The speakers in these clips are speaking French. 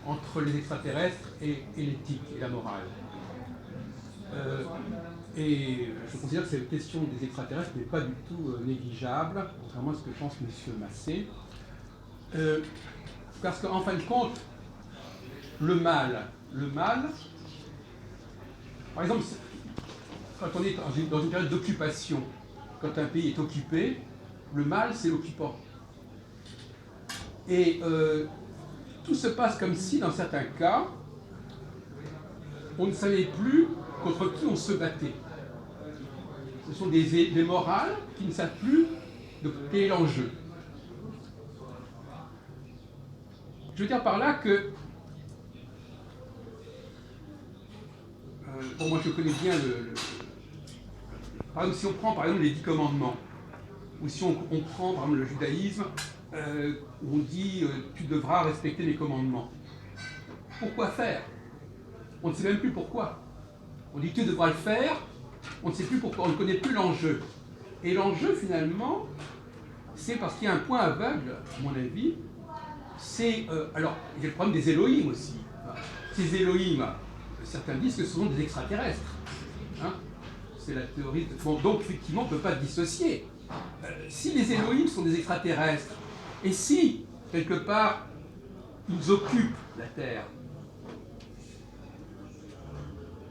entre les extraterrestres et l'éthique et la morale. Et je considère que cette question des extraterrestres n'est pas du tout négligeable, contrairement à ce que pense M. Massé. Parce qu'en fin de compte, le mal, par exemple, quand on est dans une période d'occupation, quand un pays est occupé, le mal, c'est l'occupant. Et tout se passe comme si, dans certains cas, on ne savait plus contre qui on se battait. Ce sont des morales qui ne savent plus de quel est l'enjeu. Je veux dire par là que bon, moi je connais bien par exemple, si on prend par exemple les 10 commandements, ou si on prend par exemple le judaïsme, où on dit tu devras respecter les commandements. Pourquoi faire? On ne sait même plus pourquoi. On dit tu devras le faire, on ne sait plus pourquoi, on ne connaît plus l'enjeu. Et l'enjeu finalement, c'est parce qu'il y a un point aveugle, à mon avis, c'est... alors, il y a le problème des Elohim aussi. Ces Elohim, certains disent que ce sont des extraterrestres. Hein, c'est la théorie... Bon, donc, effectivement, on ne peut pas dissocier. Si les Elohim sont des extraterrestres, et si, quelque part, ils occupent la Terre,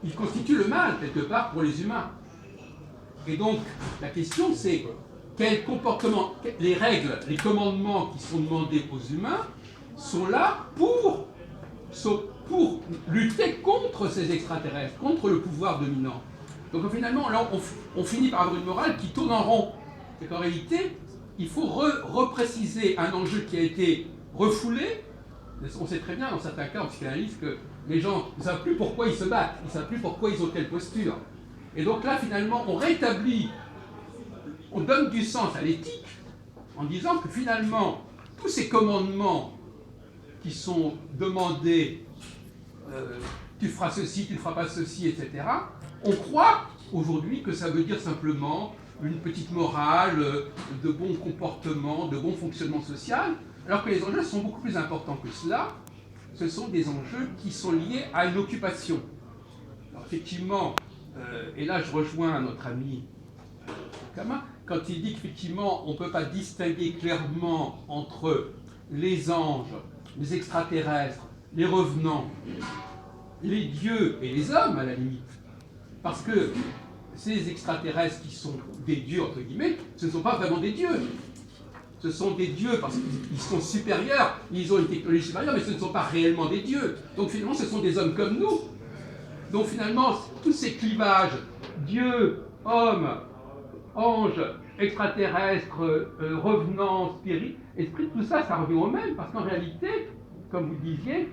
ils constituent le mal, quelque part, pour les humains. Et donc, la question, c'est quel comportement, les règles, les commandements qui sont demandés aux humains sont là pour lutter contre ces extraterrestres, contre le pouvoir dominant. Donc finalement, là, on finit par avoir une morale qui tourne en rond. C'est qu'en réalité, il faut repréciser un enjeu qui a été refoulé. On sait très bien, dans certains cas, en psychanalyse, que les gens ne savent plus pourquoi ils se battent, ils ne savent plus pourquoi ils ont telle posture. Et donc là, finalement, on rétablit, on donne du sens à l'éthique en disant que finalement, tous ces commandements qui sont demandés, tu feras ceci, tu ne feras pas ceci, etc., on croit aujourd'hui que ça veut dire simplement une petite morale, de bon comportement, de bon fonctionnement social, alors que les enjeux sont beaucoup plus importants que cela. Ce sont des enjeux qui sont liés à une occupation. Alors effectivement, et là je rejoins notre ami Kama, quand il dit qu'effectivement on ne peut pas distinguer clairement entre les anges, les extraterrestres, les revenants, les dieux et les hommes à la limite. Parce que ces extraterrestres qui sont des dieux, entre guillemets, ce ne sont pas vraiment des dieux. Ce sont des dieux parce qu'ils sont supérieurs, ils ont une technologie supérieure, mais ce ne sont pas réellement des dieux. Donc finalement, ce sont des hommes comme nous. Donc finalement, tous ces clivages, Dieu, homme, ange, extraterrestre, revenant, esprit, tout ça, ça revient au même, parce qu'en réalité, comme vous disiez,